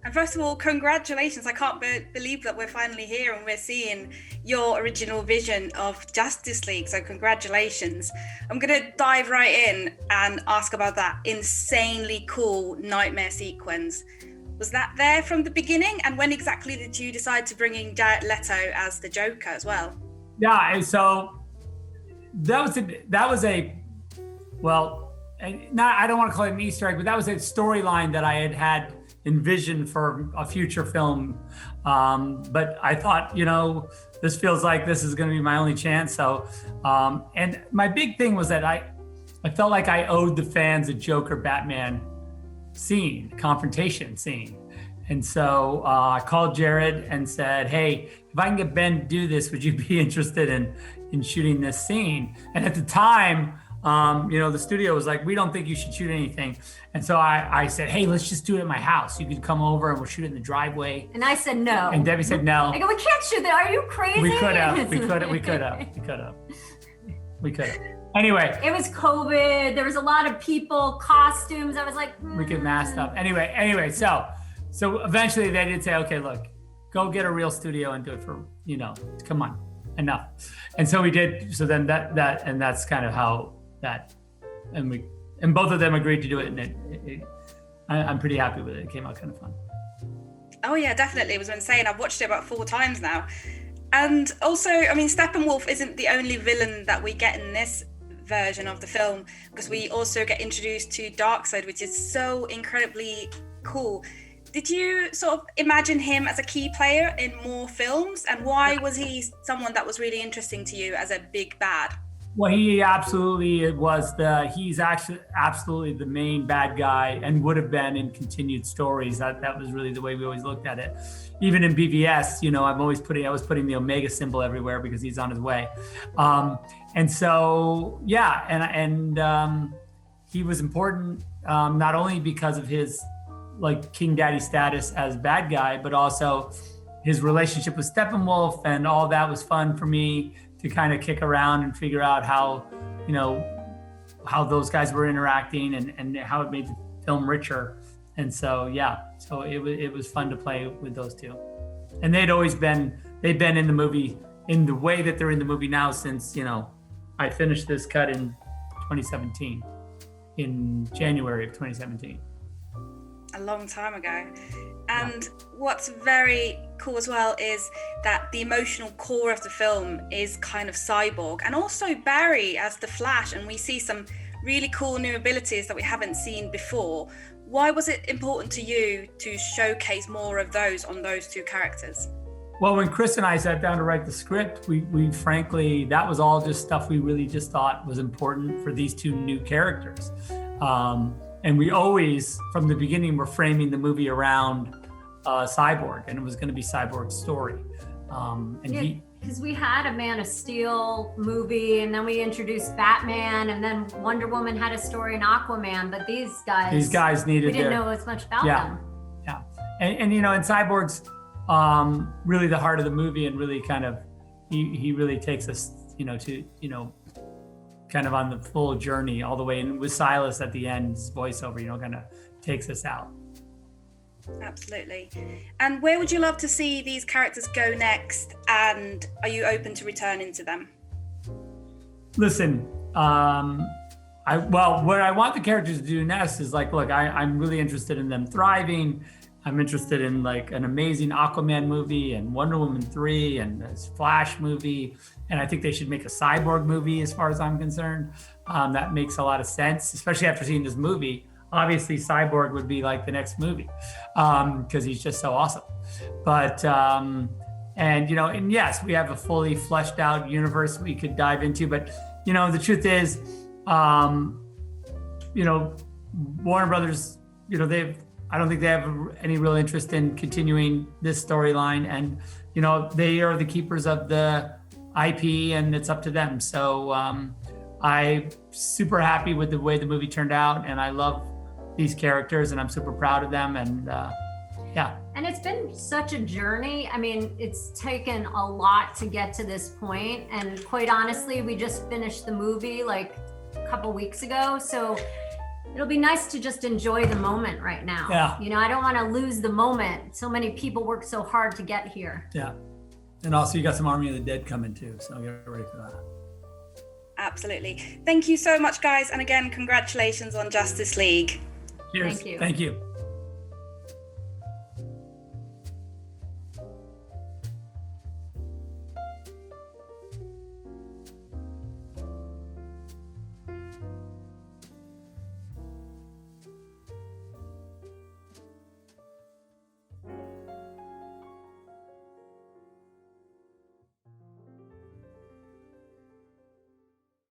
And first of all, congratulations. I can't believe that we're finally here and we're seeing your original vision of Justice League. So congratulations. I'm going to dive right in and ask about that insanely cool nightmare sequence. Was that there from the beginning? And when exactly did you decide to bring in Jared Leto as the Joker as well? Yeah, so that was a I don't want to call it an Easter egg, but that was a storyline that I had envisioned for a future film. But I thought, this feels like this is going to be my only chance. So, and my big thing was that I felt like I owed the fans a Joker Batman confrontation scene. And so I called Jared and said, hey, if I can get Ben to do this, would you be interested in shooting this scene? And at the time, the studio was like, we don't think you should shoot anything. And so I said, hey, let's just do it at my house. You could come over and we'll shoot it in the driveway. And I said no. And Debbie said no. I go, we can't shoot that. Are you crazy? We could have. Anyway. It was COVID. There was a lot of people, costumes. I was like, we could mask up. Anyway, so eventually they did say, okay, look, go get a real studio and do it for, come on, enough. And so we did. So then that's kind of how that, and both of them agreed to do it. And I'm pretty happy with it. It came out kind of fun. Oh yeah, definitely. It was insane. I've watched it about 4 times now. And also, Steppenwolf isn't the only villain that we get in this version of the film, because we also get introduced to Darkseid, which is so incredibly cool. Did you sort of imagine him as a key player in more films? And why was he someone that was really interesting to you as a big bad? Well, he absolutely was he's actually absolutely the main bad guy and would have been in continued stories. That was really the way we always looked at it. Even in BVS, I was putting the Omega symbol everywhere because he's on his way. And so, yeah, and he was important not only because of his like King Daddy status as bad guy, but also his relationship with Steppenwolf, and all that was fun for me to kind of kick around and figure out how those guys were interacting and how it made the film richer. And so, yeah, so it was fun to play with those two. And they've been in the movie in the way that they're in the movie now since, I finished this cut in 2017, in January of 2017. A long time ago. And what's very cool as well is that the emotional core of the film is kind of Cyborg, and also Barry as the Flash, and we see some really cool new abilities that we haven't seen before. Why was it important to you to showcase more of those on those two characters? Well, when Chris and I sat down to write the script, we frankly, that was all just stuff we really just thought was important for these two new characters. And we always, from the beginning, were framing the movie around Cyborg, and it was going to be Cyborg's story. Because we had a Man of Steel movie, and then we introduced Batman, and then Wonder Woman had a story in Aquaman. But these guys needed. We didn't know as much about them. Yeah, and Cyborg's really the heart of the movie, and really kind of he really takes us to kind of on the full journey all the way, and with Silas at the end, his voiceover kind of takes us out. Absolutely. And where would you love to see these characters go next, and are you open to returning to them? Listen, what I want the characters to do next is I'm really interested in them thriving. I'm interested in like an amazing Aquaman movie and Wonder Woman 3 and this Flash movie. And I think they should make a Cyborg movie as far as I'm concerned. That makes a lot of sense, especially after seeing this movie. Obviously Cyborg would be like the next movie because he's just so awesome. But, and yes, we have a fully fleshed out universe we could dive into, but the truth is, Warner Brothers, I don't think they have any real interest in continuing this storyline, and they are the keepers of the IP, and it's up to them. So I'm super happy with the way the movie turned out, and I love these characters, and I'm super proud of them, and yeah. And it's been such a journey. I mean, it's taken a lot to get to this point, and quite honestly, we just finished the movie like a couple weeks ago, so It'll be nice to just enjoy the moment right now. Yeah. You know, I don't want to lose the moment. So many people work so hard to get here. Yeah. And also you got some Army of the Dead coming too, so get ready for that. Absolutely. Thank you so much, guys. And again, congratulations on Justice League. Cheers. Thank you. Thank you.